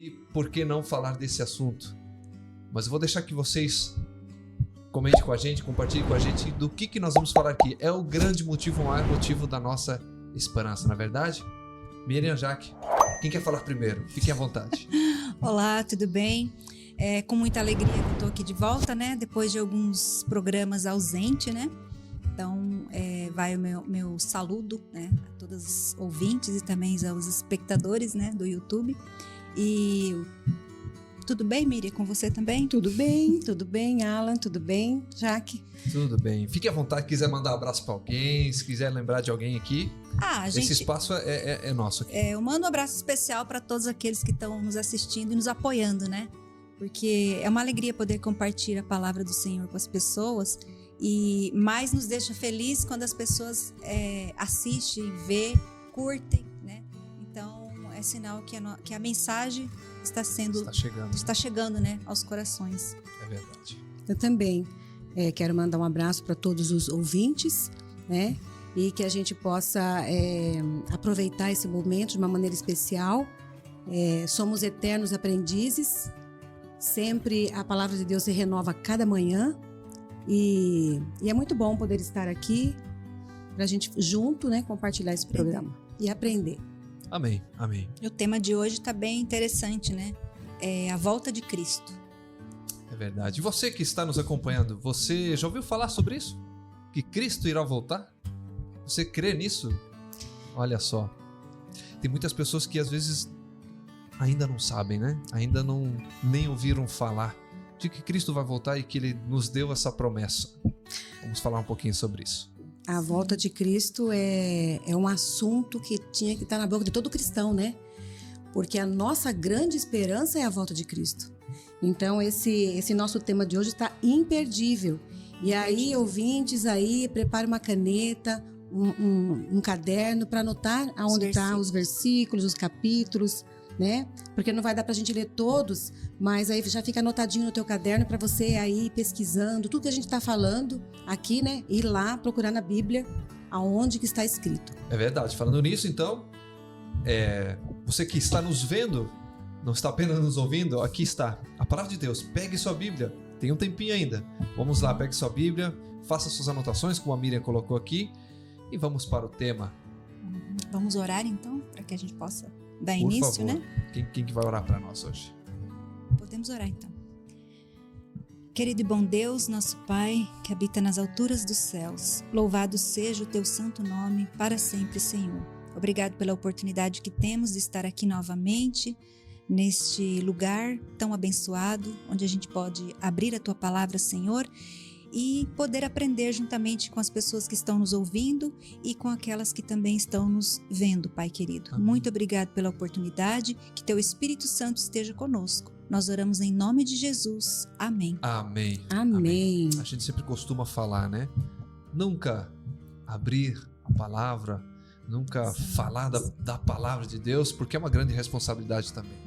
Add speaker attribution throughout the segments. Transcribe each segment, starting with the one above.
Speaker 1: E por que não falar desse assunto? Mas eu vou deixar que vocês comentem com a gente, compartilhem com a gente do que nós vamos falar aqui. É o grande motivo, o maior motivo da nossa esperança, não é verdade? Miriam, Jaque, quem quer falar primeiro? Fiquem à vontade.
Speaker 2: Olá, tudo bem? É com muita alegria que eu estou aqui de volta, né? Depois de alguns programas ausente, né? Então, vai o meu saludo, né? A todos os ouvintes e também aos espectadores, né? Do YouTube. E tudo bem, Miriam? Com você também?
Speaker 3: Tudo bem, Alan, tudo bem, Jaque?
Speaker 1: Tudo bem. Fique à vontade, se quiser mandar um abraço para alguém, se quiser lembrar de alguém aqui. Esse espaço é nosso aqui.
Speaker 2: Eu mando um abraço especial para todos aqueles que estão nos assistindo e nos apoiando, né? Porque é uma alegria poder compartilhar a palavra do Senhor com as pessoas e mais nos deixa feliz quando as pessoas assistem, vê, curtem, né? Então é sinal que a mensagem está chegando, né, aos corações.
Speaker 1: É verdade.
Speaker 3: Eu também quero mandar um abraço para todos os ouvintes, né? E que a gente possa aproveitar esse momento de uma maneira especial. Somos eternos aprendizes. Sempre a palavra de Deus se renova a cada manhã e é muito bom poder estar aqui para a gente junto, né, compartilhar esse programa e aprender.
Speaker 1: Amém, amém.
Speaker 2: O tema de hoje está bem interessante, né? É a volta de Cristo.
Speaker 1: É verdade. E você que está nos acompanhando, você já ouviu falar sobre isso? Que Cristo irá voltar? Você crê nisso? Olha só. Tem muitas pessoas que às vezes ainda não sabem, né? Ainda nem ouviram falar de que Cristo vai voltar e que Ele nos deu essa promessa. Vamos falar um pouquinho sobre isso.
Speaker 3: A volta de Cristo é um assunto que tinha que estar na boca de todo cristão, né? Porque a nossa grande esperança é a volta de Cristo. Então, esse nosso tema de hoje está imperdível. E aí, ouvintes, prepare uma caneta, um caderno para anotar aonde estão os versículos, os capítulos, né? Porque não vai dar pra gente ler todos, mas aí já fica anotadinho no teu caderno para você aí pesquisando tudo que a gente tá falando aqui, né? Ir lá procurar na Bíblia aonde que está escrito.
Speaker 1: É verdade. Falando nisso, então, você que está nos vendo, não está apenas nos ouvindo, aqui está a palavra de Deus. Pegue sua Bíblia, tem um tempinho ainda. Vamos lá, pegue sua Bíblia, faça suas anotações, como a Miriam colocou aqui, e vamos para o tema.
Speaker 2: Vamos orar então, para que a gente possa dar
Speaker 1: Por
Speaker 2: início,
Speaker 1: favor.
Speaker 2: né?
Speaker 1: Quem que vai orar para nós hoje?
Speaker 2: Podemos orar então. Querido e bom Deus, nosso Pai, que habita nas alturas dos céus, louvado seja o teu santo nome para sempre, Senhor. Obrigado pela oportunidade que temos de estar aqui novamente, neste lugar tão abençoado, onde a gente pode abrir a tua palavra, Senhor, e poder aprender juntamente com as pessoas que estão nos ouvindo e com aquelas que também estão nos vendo, Pai querido. Amém. Muito obrigado pela oportunidade, que teu Espírito Santo esteja conosco. Nós oramos em nome de Jesus. Amém.
Speaker 1: Amém.
Speaker 3: Amém.
Speaker 1: A gente sempre costuma falar, né? Nunca abrir a palavra, nunca falar da palavra de Deus, porque é uma grande responsabilidade também.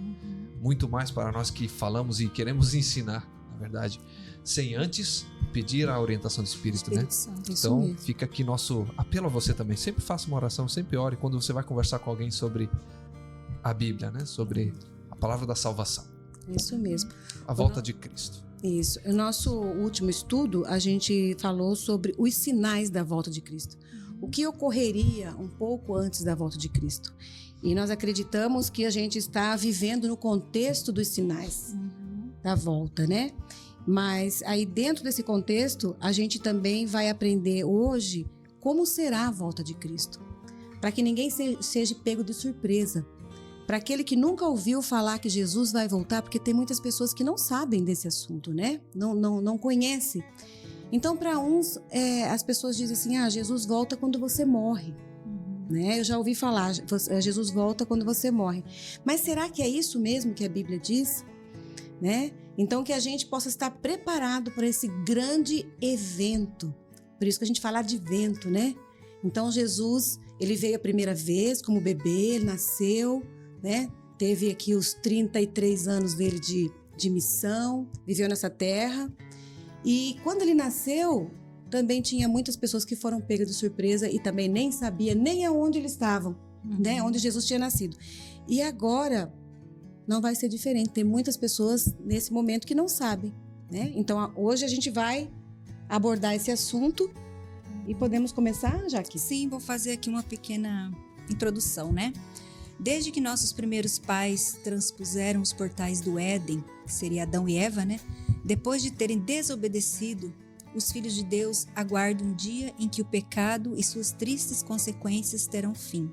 Speaker 1: Muito mais para nós que falamos e queremos ensinar, na verdade, sem antes pedir a orientação do Espírito, né? Então fica aqui nosso apelo a você também. Sempre faça uma oração, sempre ore quando você vai conversar com alguém sobre a Bíblia, né? Sobre a palavra da salvação.
Speaker 3: Isso mesmo.
Speaker 1: A volta de Cristo.
Speaker 3: Isso. No nosso último estudo, a gente falou sobre os sinais da volta de Cristo. O que ocorreria um pouco antes da volta de Cristo. E nós acreditamos que a gente está vivendo no contexto dos sinais da volta, né? Mas aí dentro desse contexto, a gente também vai aprender hoje como será a volta de Cristo. Para que ninguém seja pego de surpresa. Para aquele que nunca ouviu falar que Jesus vai voltar, porque tem muitas pessoas que não sabem desse assunto, né? Não conhecem. Então, para uns, as pessoas dizem assim, Jesus volta quando você morre. Né? Eu já ouvi falar, Jesus volta quando você morre. Mas será que é isso mesmo que a Bíblia diz? Né? Então, que a gente possa estar preparado para esse grande evento. Por isso que a gente fala de evento, né? Então, Jesus, ele veio a primeira vez como bebê, ele nasceu, né? Teve aqui os 33 anos dele de missão, viveu nessa terra. E quando ele nasceu, também tinha muitas pessoas que foram pegas de surpresa e também nem sabia nem aonde eles estavam, né? Onde Jesus tinha nascido. E agora, não vai ser diferente. Tem muitas pessoas nesse momento que não sabem, né? Então, hoje a gente vai abordar esse assunto e podemos começar, Jaque?
Speaker 2: Sim, vou fazer aqui uma pequena introdução, né? Desde que nossos primeiros pais transpuseram os portais do Éden, que seria Adão e Eva, né? Depois de terem desobedecido, os filhos de Deus aguardam um dia em que o pecado e suas tristes consequências terão fim.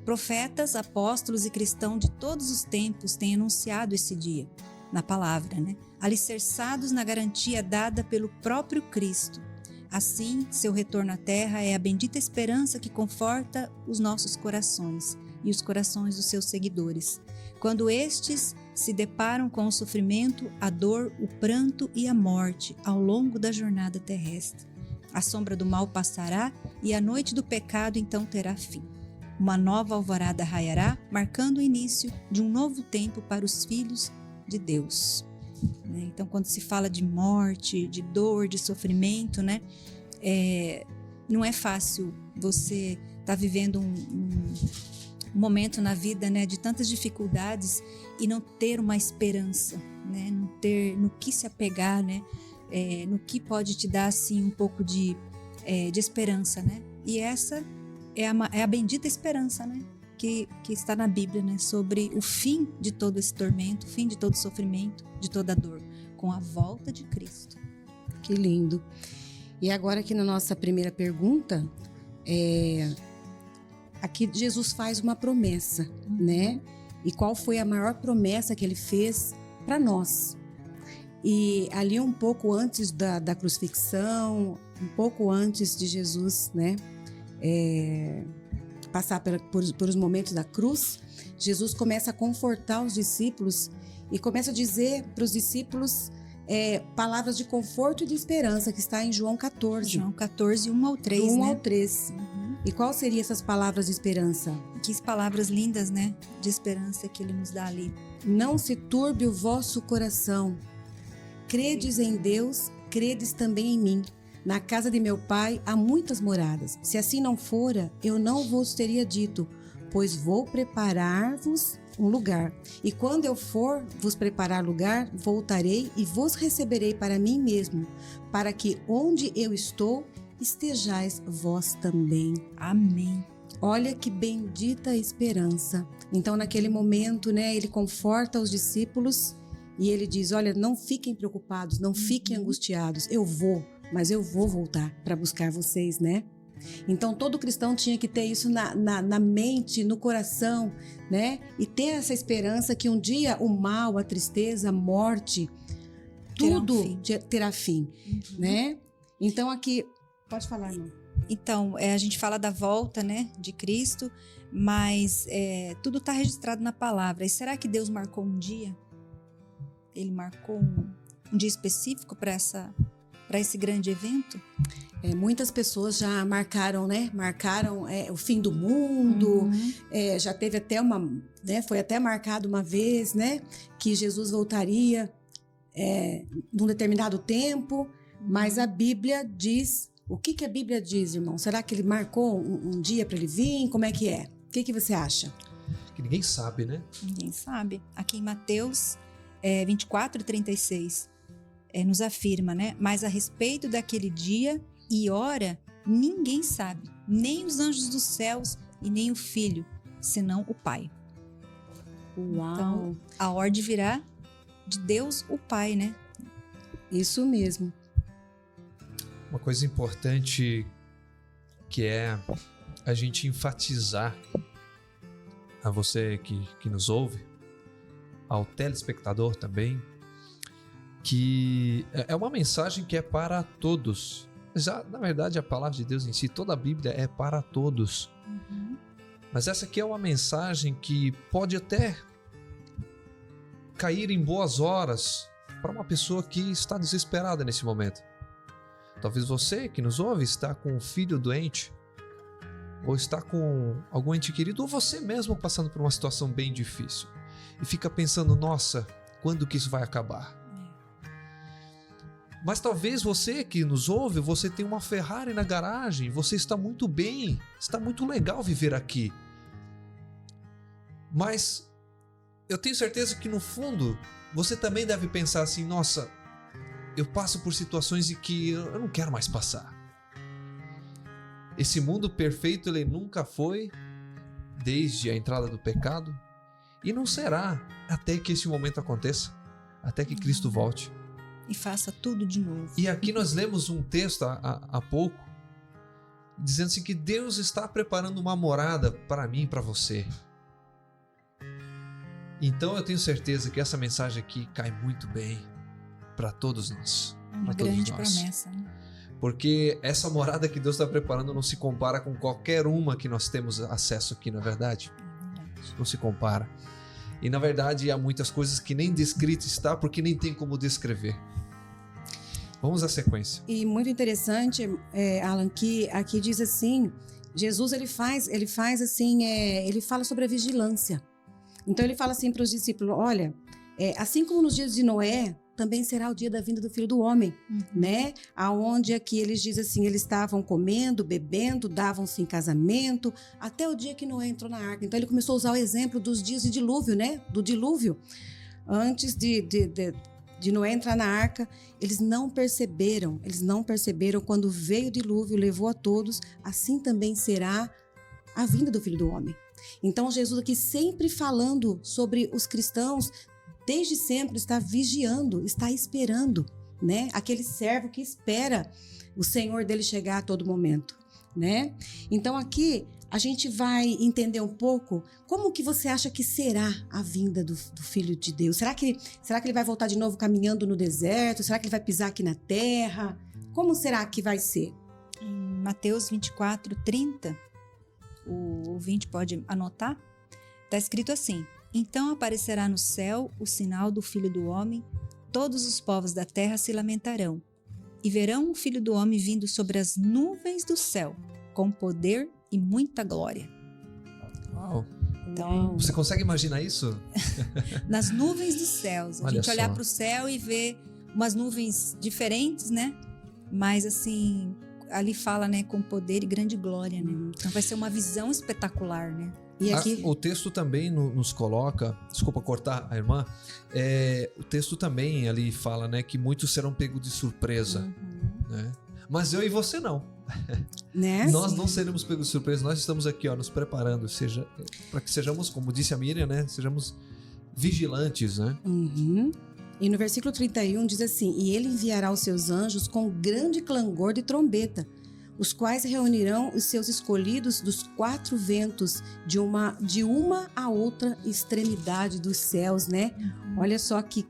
Speaker 2: Profetas, apóstolos e cristãos de todos os tempos têm anunciado esse dia, na palavra, né? Alicerçados na garantia dada pelo próprio Cristo. Assim, seu retorno à terra é a bendita esperança que conforta os nossos corações e os corações dos seus seguidores, quando estes se deparam com o sofrimento, a dor, o pranto e a morte ao longo da jornada terrestre. A sombra do mal passará e a noite do pecado então terá fim. Uma nova alvorada raiará, marcando o início de um novo tempo para os filhos de Deus. Então, quando se fala de morte, de dor, de sofrimento, né? Não é fácil você estar vivendo um momento na vida, né, de tantas dificuldades e não ter uma esperança, né? Não ter no que se apegar, né? No que pode te dar assim um pouco de esperança, né? E essa é a bendita esperança, né? Que está na Bíblia, né? Sobre o fim de todo esse tormento, o fim de todo sofrimento, de toda dor, com a volta de Cristo.
Speaker 3: Que lindo. E agora aqui na nossa primeira pergunta, aqui Jesus faz uma promessa, né? E qual foi a maior promessa que ele fez para nós? E ali um pouco antes da crucifixão, um pouco antes de Jesus, né? Passar por os momentos da cruz, Jesus começa a confortar os discípulos e começa a dizer para os discípulos palavras de conforto e de esperança, que está em João 14.
Speaker 2: João 14, 1 ao 3,
Speaker 3: 1
Speaker 2: né?
Speaker 3: ao 3. E qual seriam essas palavras de esperança?
Speaker 2: Que palavras lindas, né? De esperança que ele nos dá ali.
Speaker 3: Não se turbe o vosso coração. Credes em Deus, credes também em mim. Na casa de meu pai há muitas moradas. Se assim não fora, eu não vos teria dito, pois vou preparar-vos um lugar. E quando eu for vos preparar lugar, voltarei e vos receberei para mim mesmo, para que onde eu estou, estejais vós também.
Speaker 2: Amém.
Speaker 3: Olha que bendita esperança. Então, naquele momento, né, ele conforta os discípulos e ele diz, olha, não fiquem preocupados, não fiquem angustiados, eu vou, mas eu vou voltar para buscar vocês, né? Então, todo cristão tinha que ter isso na mente, no coração, né? E ter essa esperança que um dia o mal, a tristeza, a morte, tudo terá fim, né? Então, aqui... Pode falar, irmão.
Speaker 2: Então, a gente fala da volta, né, de Cristo, mas tudo está registrado na palavra. E será que Deus marcou um dia? Ele marcou um dia específico para esse grande evento?
Speaker 3: Muitas pessoas já marcaram, né? Marcaram o fim do mundo. Já teve até foi até marcado uma vez, né? Que Jesus voltaria num determinado tempo. Mas a Bíblia diz... O que a Bíblia diz, irmão? Será que ele marcou um dia para ele vir? Como é que é? O que você acha?
Speaker 1: Que ninguém sabe, né?
Speaker 2: Ninguém sabe. Aqui em Mateus 24 e 36 nos afirma, né? Mas a respeito daquele dia e hora, ninguém sabe, nem os anjos dos céus e nem o Filho, senão o Pai.
Speaker 3: Uau!
Speaker 2: Então, a ordem virá de Deus, o Pai, né?
Speaker 3: Isso mesmo.
Speaker 1: Uma coisa importante que é a gente enfatizar a você que nos ouve, ao telespectador também, que é uma mensagem que é para todos. Já, na verdade, a palavra de Deus em si, toda a Bíblia é para todos. Mas essa aqui é uma mensagem que pode até cair em boas horas para uma pessoa que está desesperada nesse momento. Talvez você que nos ouve está com um filho doente, ou está com algum ente querido, ou você mesmo passando por uma situação bem difícil. E fica pensando, nossa, quando que isso vai acabar? Mas talvez você que nos ouve, você tem uma Ferrari na garagem, você está muito bem, está muito legal viver aqui. Mas eu tenho certeza que no fundo você também deve pensar assim, nossa, eu passo por situações em que eu não quero mais passar. Esse mundo perfeito ele nunca foi desde a entrada do pecado e não será até que esse momento aconteça, até que Cristo volte.
Speaker 2: E faça tudo de novo.
Speaker 1: E aqui nós lemos um texto há pouco, dizendo assim que Deus está preparando uma morada para mim e para você. Então eu tenho certeza que essa mensagem aqui cai muito bem para todos nós.
Speaker 2: É uma grande promessa, né?
Speaker 1: Porque essa morada que Deus está preparando não se compara com qualquer uma que nós temos acesso aqui, não é verdade?
Speaker 2: É verdade.
Speaker 1: Não se compara. E na verdade há muitas coisas que nem descrito está porque nem tem como descrever. Vamos à sequência.
Speaker 3: E muito interessante, Alan, que aqui diz assim, Jesus ele faz assim, ele fala sobre a vigilância. Então ele fala assim para os discípulos, olha, assim como nos dias de Noé, também será o dia da vinda do Filho do Homem, né? Aonde aqui eles dizem assim, eles estavam comendo, bebendo, davam-se em casamento, até o dia que Noé entrou na arca. Então ele começou a usar o exemplo dos dias de dilúvio, né? Do dilúvio. Antes de Noé entrar na arca, eles não perceberam quando veio o dilúvio, levou a todos, assim também será a vinda do Filho do Homem. Então Jesus aqui sempre falando sobre os cristãos, desde sempre está vigiando, está esperando, né? Aquele servo que espera o Senhor dele chegar a todo momento, né? Então aqui a gente vai entender um pouco como que você acha que será a vinda do Filho de Deus. Será que ele vai voltar de novo caminhando no deserto? Será que ele vai pisar aqui na terra? Como será que vai ser?
Speaker 2: Em Mateus 24:30, o ouvinte pode anotar, está escrito assim: então aparecerá no céu o sinal do Filho do Homem, todos os povos da terra se lamentarão, e verão o Filho do Homem vindo sobre as nuvens do céu, com poder e muita glória.
Speaker 1: Uau!
Speaker 2: Então,
Speaker 1: você consegue imaginar isso?
Speaker 2: Nas nuvens dos céus. A
Speaker 1: Olha
Speaker 2: gente olhar
Speaker 1: só.
Speaker 2: para o céu e ver umas nuvens diferentes, né? Mas assim, ali fala, né, com poder e grande glória, né? Então vai ser uma visão espetacular, né?
Speaker 3: E aqui
Speaker 1: O texto também nos coloca, desculpa cortar a irmã, o texto também ali fala, né, que muitos serão pegos de surpresa, né? Mas eu e você não.
Speaker 3: né?
Speaker 1: Nós não seremos pegos de surpresa, nós estamos aqui, ó, nos preparando, para que sejamos, como disse a Miriam, né, sejamos vigilantes, né?
Speaker 3: E no versículo 31 diz assim: e ele enviará os seus anjos com grande clangor de trombeta, os quais reunirão os seus escolhidos dos quatro ventos, de uma a outra extremidade dos céus, né? Olha só que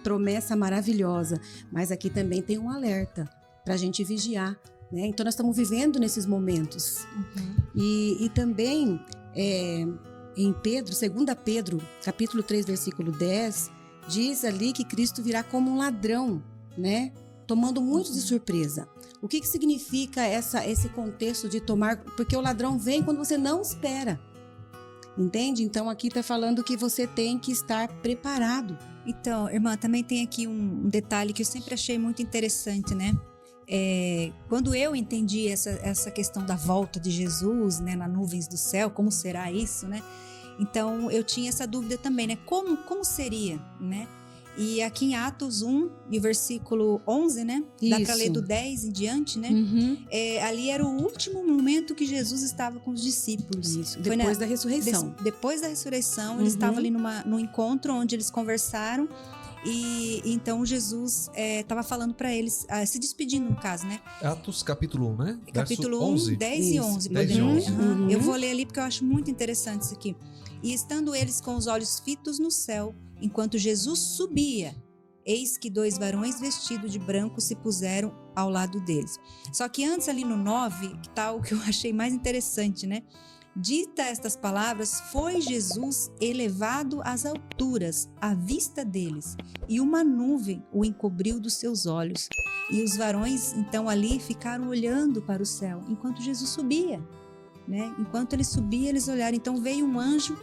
Speaker 3: promessa maravilhosa. Mas aqui também tem um alerta para a gente vigiar, né? Então nós estamos vivendo nesses momentos. E também em Pedro, 2 Pedro, capítulo 3, versículo 10, diz ali que Cristo virá como um ladrão, né? Tomando muitos de surpresa. O que significa esse contexto de tomar... Porque o ladrão vem quando você não espera. Entende? Então aqui está falando que você tem que estar preparado.
Speaker 2: Então, irmã, também tem aqui um detalhe que eu sempre achei muito interessante, né? Quando eu entendi essa questão da volta de Jesus, né, nas nuvens do céu, como será isso, né? Então, eu tinha essa dúvida também, né? Como seria, né? E aqui em Atos 1, e o versículo 11, né? Dá para ler do 10 em diante, né? Ali era o último momento que Jesus estava com os discípulos.
Speaker 3: Isso, depois da ressurreição.
Speaker 2: Depois da ressurreição, ele estava ali num encontro onde eles conversaram. E então Jesus estava falando para eles, se despedindo no caso, né?
Speaker 1: Atos capítulo 1, né?
Speaker 2: Capítulo
Speaker 1: Verso 11.
Speaker 2: 1, 10 e 11.
Speaker 1: 10 e 11.
Speaker 2: Eu vou ler ali porque eu acho muito interessante isso aqui. E estando eles com os olhos fitos no céu, enquanto Jesus subia, eis que 2 varões vestidos de branco se puseram ao lado deles. Só que antes ali no 9, que tá o que eu achei mais interessante, né? Dita estas palavras, foi Jesus elevado às alturas, à vista deles, e uma nuvem o encobriu dos seus olhos. E os varões, então, ali ficaram olhando para o céu, enquanto Jesus subia, né? Enquanto ele subia, eles olharam. Então, veio um anjo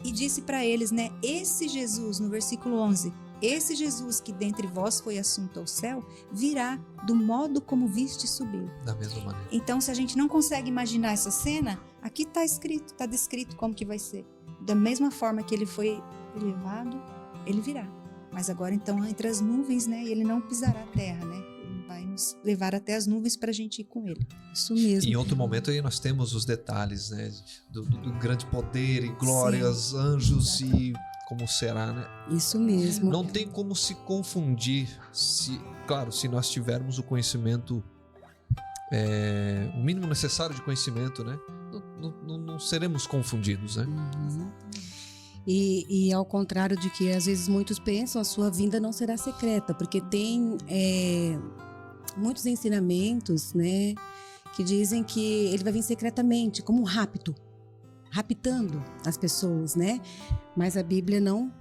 Speaker 2: e disse para eles, né? Esse Jesus, no versículo 11, esse Jesus que dentre vós foi assunto ao céu, virá do modo como viste subir.
Speaker 1: Da mesma maneira.
Speaker 2: Então, se a gente não consegue imaginar essa cena, aqui está escrito, está descrito como que vai ser. Da mesma forma que ele foi elevado, ele virá. Mas agora, então, entre as nuvens, né? Ele não pisará a terra, né? Ele vai nos levar até as nuvens para a gente ir com ele.
Speaker 3: Isso mesmo.
Speaker 1: Em outro momento aí nós temos os detalhes, né? Do grande poder e glórias, anjos e como será, né?
Speaker 3: Isso mesmo.
Speaker 1: Não tem como se confundir, claro, se nós tivermos o conhecimento, o mínimo necessário de conhecimento, né? Não seremos confundidos, né?
Speaker 3: Uhum. E ao contrário de que às vezes muitos pensam, a sua vinda não será secreta, porque tem muitos ensinamentos, né, que dizem que ele vai vir secretamente, como um rapto, raptando as pessoas, né? Mas a Bíblia não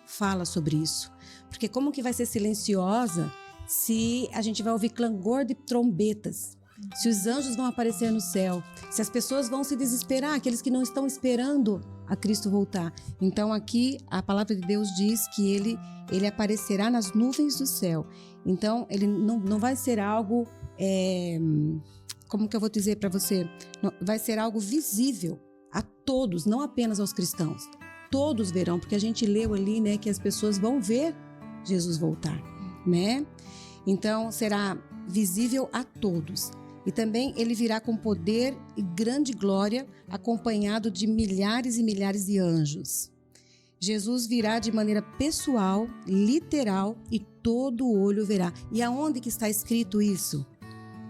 Speaker 3: fala sobre isso, porque como que vai ser silenciosa se a gente vai ouvir clangor de trombetas? Se os anjos vão aparecer no céu, se as pessoas vão se desesperar, aqueles que não estão esperando a Cristo voltar. Então aqui a palavra de Deus diz que ele aparecerá nas nuvens do céu. Então ele não vai ser algo, como que eu vou dizer para você? Não, vai ser algo visível a todos, não apenas aos cristãos. Todos verão, porque a gente leu ali, né, que as pessoas vão ver Jesus voltar, né? Então será visível a todos. E também ele virá com poder e grande glória, acompanhado de milhares e milhares de anjos. Jesus virá de maneira pessoal, literal, e todo olho verá. E aonde que está escrito isso?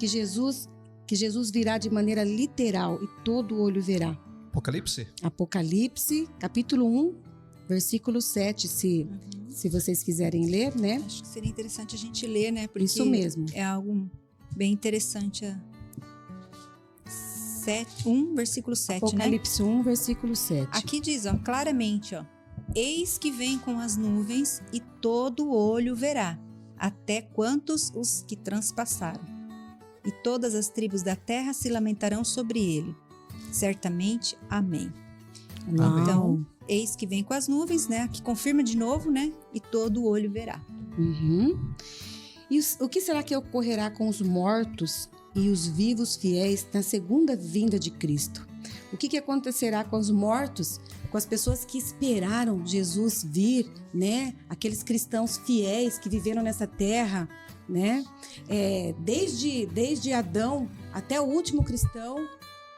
Speaker 3: Que Jesus virá de maneira literal e todo olho verá.
Speaker 1: Apocalipse?
Speaker 3: Apocalipse, capítulo 1, versículo 7, se vocês quiserem ler, né?
Speaker 2: Acho que seria interessante a gente ler, né? Porque
Speaker 3: isso mesmo.
Speaker 2: É algo bem interessante. 1, versículo 7,
Speaker 3: Apocalipse,
Speaker 2: né?
Speaker 3: 1, versículo 7.
Speaker 2: Aqui diz, ó, claramente, ó, eis que vem com as nuvens e todo olho verá, até quantos os que transpassaram. E todas as tribos da terra se lamentarão sobre ele. Certamente, amém.
Speaker 3: Uau.
Speaker 2: Então, eis que vem com as nuvens, né? Aqui confirma de novo, né? E todo olho verá.
Speaker 3: Uhum. E o que será que ocorrerá com os mortos e os vivos fiéis na segunda vinda de Cristo? O que acontecerá com os mortos, com as pessoas que esperaram Jesus vir, né? Aqueles cristãos fiéis que viveram nessa terra, né? Desde Adão até o último cristão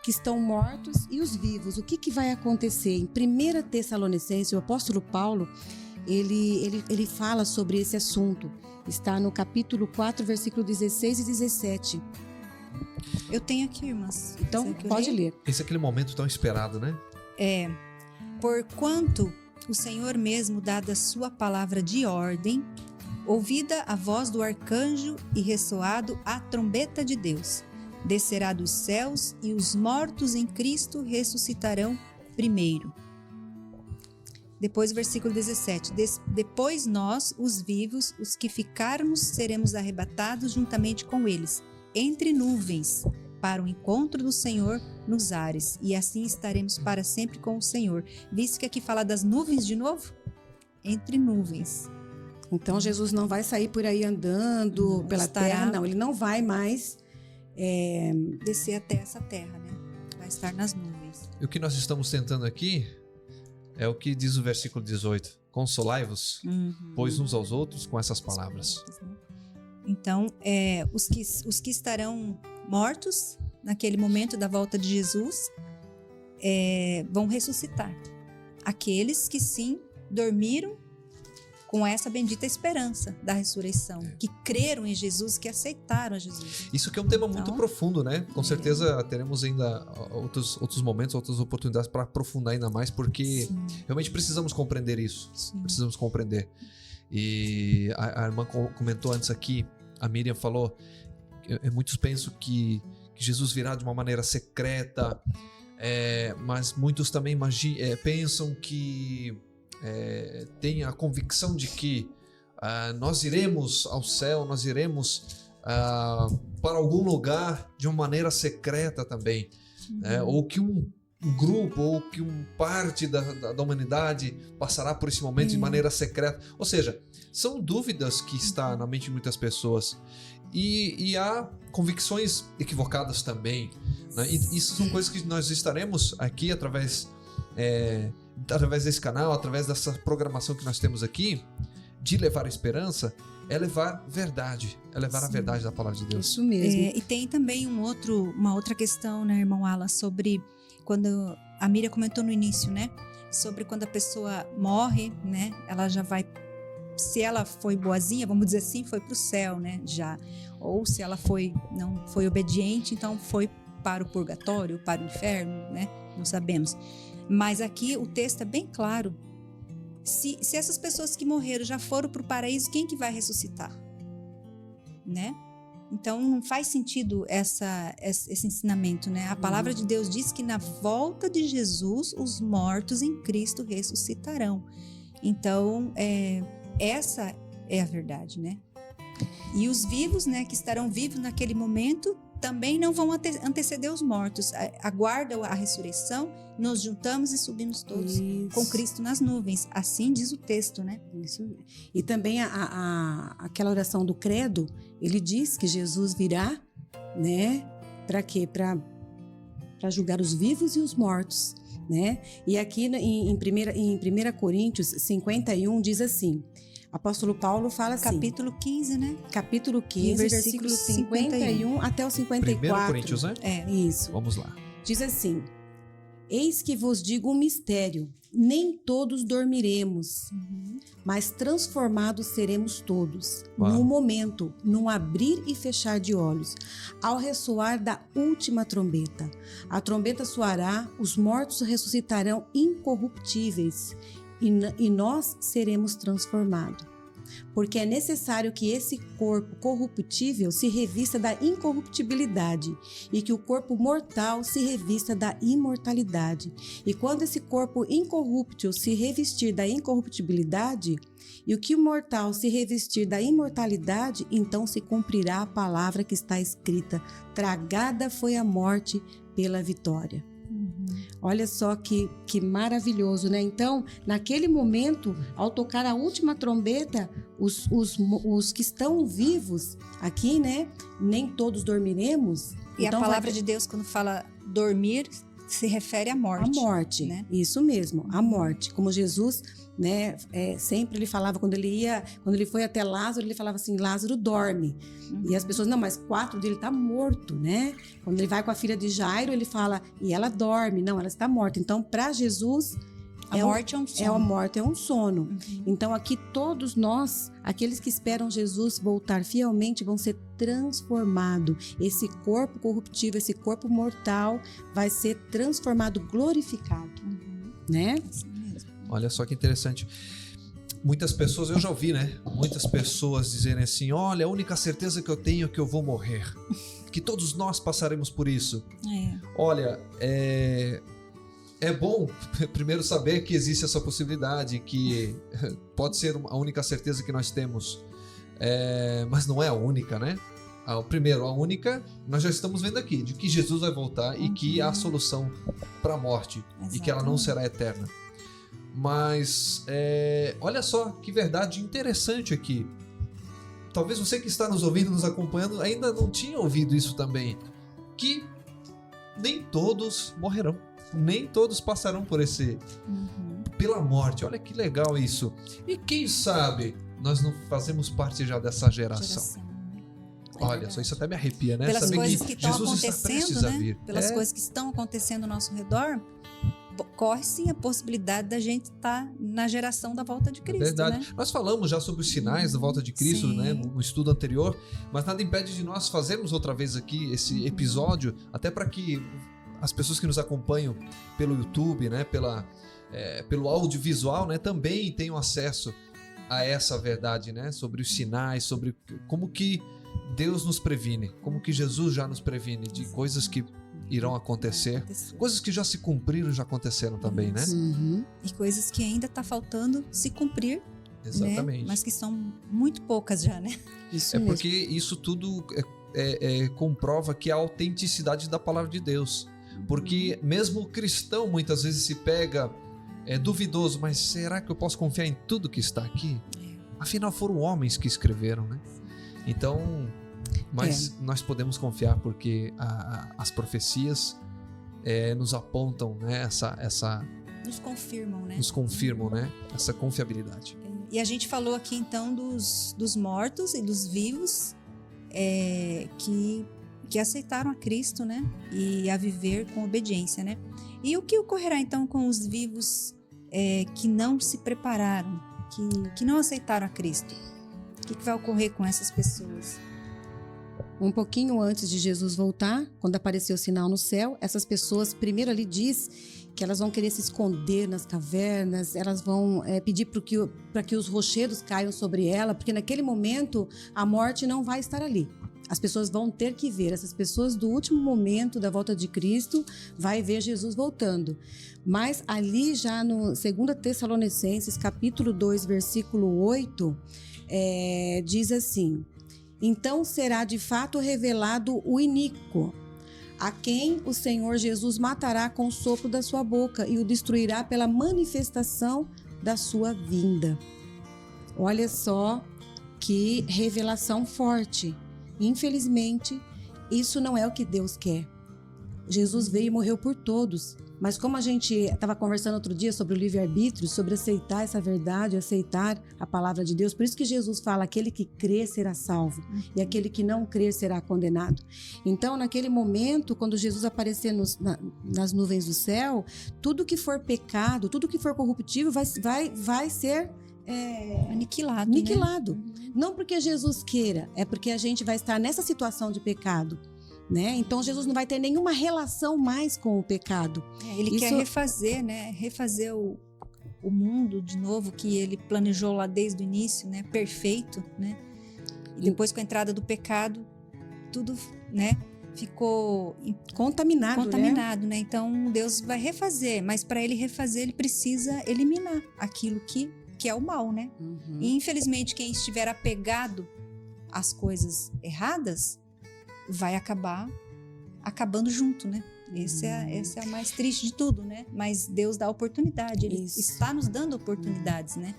Speaker 3: que estão mortos, e os vivos. O que vai acontecer? Em 1 Tessalonicenses, o apóstolo Paulo, ele fala sobre esse assunto. Está no capítulo 4, versículo 16 e 17.
Speaker 2: Eu tenho aqui, irmãs.
Speaker 3: Então, pode ler.
Speaker 1: Esse é aquele momento tão esperado, né?
Speaker 2: Porquanto o Senhor mesmo, dada a sua palavra de ordem, ouvida a voz do arcanjo e ressoado a trombeta de Deus, descerá dos céus e os mortos em Cristo ressuscitarão primeiro. Depois, versículo 17. Depois nós, os vivos, os que ficarmos, seremos arrebatados juntamente com eles, entre nuvens, para o encontro do Senhor nos ares, e assim estaremos para sempre com o Senhor. Visto que aqui fala das nuvens de novo? Entre nuvens.
Speaker 3: Então, Jesus não vai sair por aí andando pela terra, não. Ele não vai mais
Speaker 2: descer até essa terra, né? Vai estar nas nuvens.
Speaker 1: E o que nós estamos tentando aqui é o que diz o versículo 18. Consolai-vos, pois uns aos outros com essas palavras.
Speaker 2: Então, os que estarão mortos naquele momento da volta de Jesus vão ressuscitar. Aqueles que sim dormiram com essa bendita esperança da ressurreição, que creram em Jesus, que aceitaram a Jesus.
Speaker 1: Isso que é um tema muito profundo, né? Com certeza teremos ainda outros momentos, outras oportunidades para aprofundar ainda mais, porque realmente precisamos compreender isso. Sim. Precisamos compreender. E a irmã comentou antes aqui, a Miriam falou, muitos pensam que Jesus virá de uma maneira secreta, mas muitos também pensam que tem a convicção de que nós iremos ao céu, nós iremos para algum lugar de uma maneira secreta também, ou que um grupo ou que parte da humanidade passará por esse momento de maneira secreta. Ou seja, são dúvidas que estão na mente de muitas pessoas e há convicções equivocadas também, né? E isso são coisas que nós estaremos aqui através através desse canal, através dessa programação que nós temos aqui, de levar a esperança, é levar verdade, é levar a verdade da palavra de Deus.
Speaker 3: Isso mesmo.
Speaker 2: E tem também uma outra questão, né, irmão Alan, sobre quando a Miriam comentou no início, né, sobre quando a pessoa morre, né, ela já vai, se ela foi boazinha, vamos dizer assim, foi para o céu, né, já, ou se ela não foi obediente, então foi para o purgatório, para o inferno, né, não sabemos. Mas aqui o texto é bem claro. Se essas pessoas que morreram já foram para o paraíso, quem que vai ressuscitar? Né? Então não faz sentido esse ensinamento, né? A palavra de Deus diz que na volta de Jesus os mortos em Cristo ressuscitarão. Então essa é a verdade, né? E os vivos, né, que estarão vivos naquele momento também não vão anteceder os mortos. Aguardam a ressurreição, nos juntamos e subimos todos com Cristo nas nuvens. Assim diz o texto, né?
Speaker 3: Isso. E também aquela oração do credo, ele diz que Jesus virá, né? Para quê? Para julgar os vivos e os mortos, né? E aqui em 1 Coríntios 51 diz assim, apóstolo Paulo fala assim...
Speaker 2: Capítulo 15, né?
Speaker 3: Capítulo 15, versículo 51 até o 54.
Speaker 1: 1 Coríntios, né?
Speaker 3: Isso.
Speaker 1: Vamos lá.
Speaker 3: Diz assim, eis que vos digo um mistério, nem todos dormiremos, mas transformados seremos todos, num momento, num abrir e fechar de olhos, ao ressoar da última trombeta. A trombeta soará, os mortos ressuscitarão incorruptíveis, e nós seremos transformados. Porque é necessário que esse corpo corruptível se revista da incorruptibilidade e que o corpo mortal se revista da imortalidade. E quando esse corpo incorruptível se revestir da incorruptibilidade e o que o mortal se revestir da imortalidade, então se cumprirá a palavra que está escrita: tragada foi a morte pela vitória. Olha só que maravilhoso, né? Então, naquele momento, ao tocar a última trombeta, os que estão vivos aqui, né? Nem todos dormiremos.
Speaker 2: E
Speaker 3: então,
Speaker 2: a palavra de Deus, quando fala dormir, se refere à morte.
Speaker 3: A morte,
Speaker 2: né?
Speaker 3: Isso mesmo, a morte. Como Jesus, né? Sempre ele falava, quando ele foi até Lázaro, ele falava assim, Lázaro dorme. E as pessoas, não, mas 4 dele tá morto, né? Quando ele vai com a filha de Jairo, ele fala, e ela dorme. Não, ela está morta. Então, para Jesus,
Speaker 2: a morte é um sono.
Speaker 3: A morte é um sono. Então, aqui todos nós, aqueles que esperam Jesus voltar fielmente, vão ser transformados. Esse corpo corruptível, esse corpo mortal, vai ser transformado, glorificado, né?
Speaker 1: Olha só que interessante. Muitas pessoas, eu já ouvi, né? Muitas pessoas dizerem assim, olha, a única certeza que eu tenho é que eu vou morrer. Que todos nós passaremos por isso. Olha, é bom primeiro saber que existe essa possibilidade, que pode ser a única certeza que nós temos, mas não é a única, né? Primeiro, a única, nós já estamos vendo aqui, de que Jesus vai voltar e que há solução para a morte. Exatamente. E que ela não será eterna. Mas olha só que verdade interessante aqui. Talvez você que está nos ouvindo, nos acompanhando, ainda não tinha ouvido isso também, que nem todos morrerão. Nem todos passarão por pela morte. Olha que legal isso. E quem sabe nós não fazemos parte já dessa geração. Olha, só isso até me arrepia, né?
Speaker 2: Pelas
Speaker 1: saber
Speaker 2: coisas que estão
Speaker 1: Jesus
Speaker 2: acontecendo, né? Pelas coisas que estão acontecendo ao nosso redor, corre sim a possibilidade da gente estar na geração da volta de Cristo.
Speaker 1: Verdade.
Speaker 2: Né?
Speaker 1: Nós falamos já sobre os sinais da volta de Cristo, né, no estudo anterior, mas nada impede de nós fazermos outra vez aqui esse episódio, até para que as pessoas que nos acompanham pelo YouTube, né, pelo audiovisual, né, também tenham acesso a essa verdade, né, sobre os sinais, sobre como que Deus nos previne, como que Jesus já nos previne de coisas que irão acontecer, coisas que já se cumpriram, já aconteceram também, né?
Speaker 2: E coisas que ainda está faltando se cumprir,
Speaker 1: exatamente,
Speaker 2: né? Mas que são muito poucas já, né?
Speaker 3: Isso mesmo.
Speaker 1: Porque isso tudo comprova que a autenticidade da palavra de Deus. Porque mesmo o cristão muitas vezes se pega duvidoso, mas será que eu posso confiar em tudo que está aqui? Afinal foram homens que escreveram, né? Então, mas nós podemos confiar porque as profecias nos apontam, né, essa
Speaker 2: nos confirmam, né?
Speaker 1: Nos confirmam, né? Essa confiabilidade.
Speaker 2: E a gente falou aqui então dos mortos e dos vivos que aceitaram a Cristo, né? E a viver com obediência, né? E o que ocorrerá então com os vivos que não se prepararam, que não aceitaram a Cristo? O que vai ocorrer com essas pessoas?
Speaker 3: Um pouquinho antes de Jesus voltar, quando apareceu o sinal no céu, essas pessoas, primeiro ali diz que elas vão querer se esconder nas cavernas, elas vão pedir para que os rochedos caiam sobre ela, porque naquele momento a morte não vai estar ali. As pessoas vão ter que ver, essas pessoas do último momento da volta de Cristo vai ver Jesus voltando. Mas ali já no 2 Tessalonicenses, capítulo 2, versículo 8, diz assim: então será de fato revelado o iníquo, a quem o Senhor Jesus matará com o sopro da sua boca e o destruirá pela manifestação da sua vinda. Olha só que revelação forte. Infelizmente, isso não é o que Deus quer. Jesus veio e morreu por todos. Mas como a gente estava conversando outro dia sobre o livre-arbítrio, sobre aceitar essa verdade, aceitar a palavra de Deus, por isso que Jesus fala, aquele que crer será salvo, e aquele que não crer será condenado. Então, naquele momento, quando Jesus aparecer nas nuvens do céu, tudo que for pecado, tudo que for corruptível vai ser
Speaker 2: aniquilado.
Speaker 3: Né? Não porque Jesus queira, é porque a gente vai estar nessa situação de pecado. Né? Então Jesus não vai ter nenhuma relação mais com o pecado.
Speaker 2: Ele quer refazer, né? Refazer o mundo de novo que ele planejou lá desde o início, né? Perfeito, né? E depois com a entrada do pecado, tudo, né? Ficou contaminado, né? Então Deus vai refazer, mas para ele refazer ele precisa eliminar aquilo que é o mal, né? E infelizmente quem estiver apegado às coisas erradas vai acabar acabando junto, né? Esse é o mais triste de tudo, né? Mas Deus dá oportunidade, Ele está nos dando oportunidades, né?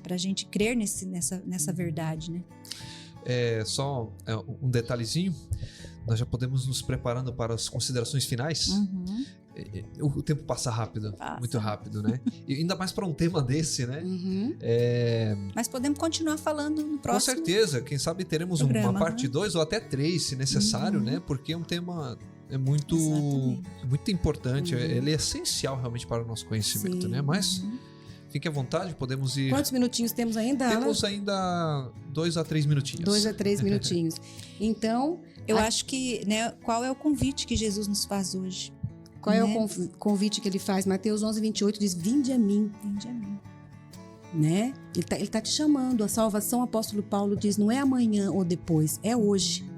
Speaker 2: Pra gente crer nessa verdade, né?
Speaker 1: Só um detalhezinho, nós já podemos nos preparando para as considerações finais. O tempo passa rápido, muito rápido, né? E ainda mais para um tema desse, né?
Speaker 2: Mas podemos continuar falando no próximo.
Speaker 1: Com certeza, quem sabe teremos programa, uma parte 2 ou até 3, se necessário, né? Porque é um tema muito importante, ele é essencial realmente para o nosso conhecimento, né? Mas fique à vontade, podemos ir...
Speaker 3: Quantos minutinhos temos ainda, Alan?
Speaker 1: Temos ainda 2 a 3 minutinhos.
Speaker 3: 2 a 3 minutinhos. Então...
Speaker 2: Eu acho que, né, qual é o convite que Jesus nos faz hoje?
Speaker 3: Qual é o convite que ele faz? Mateus 11, 28 diz, vinde a mim.
Speaker 2: Vinde a mim.
Speaker 3: Né? Ele tá te chamando. A salvação, o apóstolo Paulo diz, não é amanhã ou depois, é hoje.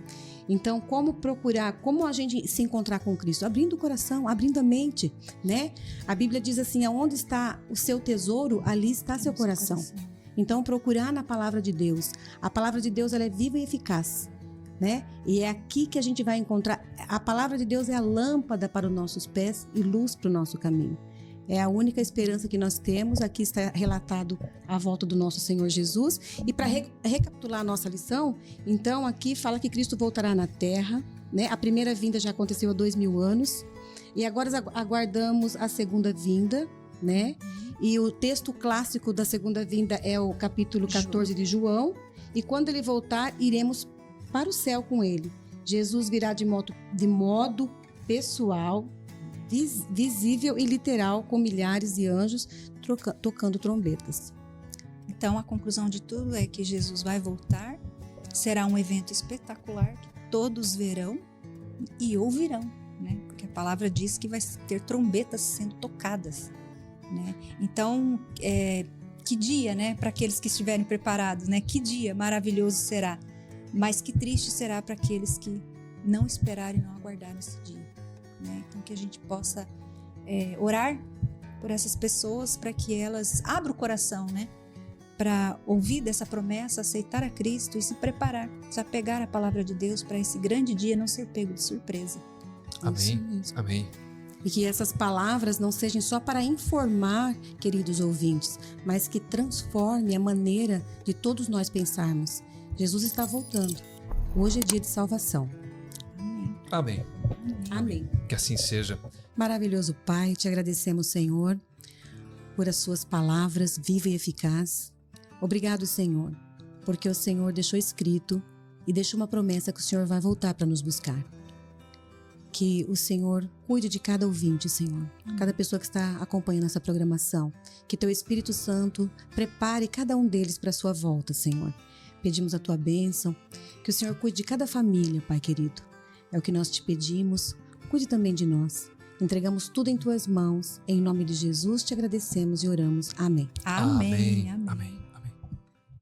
Speaker 3: Então, como a gente se encontrar com Cristo? Abrindo o coração, abrindo a mente, né? A Bíblia diz assim, aonde está o seu tesouro, ali está seu coração. Então, procurar na palavra de Deus. A palavra de Deus, ela é viva e eficaz. Né? E é aqui que a gente vai encontrar. A palavra de Deus é a lâmpada para os nossos pés e luz para o nosso caminho. É a única esperança que nós temos. Aqui está relatado a volta do nosso Senhor Jesus. E para recapitular a nossa lição, então aqui fala que Cristo voltará na terra, né? A primeira vinda já aconteceu há 2000 anos. E agora aguardamos a segunda vinda, né? E o texto clássico da segunda vinda é o capítulo 14 de João. E quando ele voltar, iremos para o céu com ele. Jesus virá de modo pessoal, visível e literal, com milhares de anjos tocando trombetas.
Speaker 2: Então, a conclusão de tudo é que Jesus vai voltar, será um evento espetacular que todos verão e ouvirão, né? Porque a palavra diz que vai ter trombetas sendo tocadas, né? Então, que dia, né? Para aqueles que estiverem preparados, né? Que dia maravilhoso será. Mas que triste será para aqueles que não esperarem, não aguardarem esse dia, né? Então que a gente possa orar por essas pessoas para que elas abram o coração, né? Para ouvir dessa promessa, aceitar a Cristo e se preparar, se apegar à palavra de Deus para esse grande dia não ser pego de surpresa.
Speaker 1: Amém. Amém.
Speaker 3: E que essas palavras não sejam só para informar, queridos ouvintes, mas que transforme a maneira de todos nós pensarmos. Jesus está voltando. Hoje é dia de salvação.
Speaker 1: Amém.
Speaker 3: Amém.
Speaker 1: Que assim seja.
Speaker 3: Maravilhoso Pai, te agradecemos, Senhor. por as suas palavras viva e eficaz. Obrigado, Senhor, porque o Senhor deixou escrito e deixou uma promessa que o Senhor vai voltar para nos buscar. Que o Senhor cuide de cada ouvinte, Senhor, cada pessoa que está acompanhando essa programação. Que Teu Espírito Santo prepare cada um deles para a sua volta, Senhor. Pedimos a Tua bênção, que o Senhor cuide de cada família, Pai querido. É o que nós te pedimos, cuide também de nós. Entregamos tudo em Tuas mãos. Em nome de Jesus te agradecemos e oramos. Amém.
Speaker 2: Amém.
Speaker 1: Amém.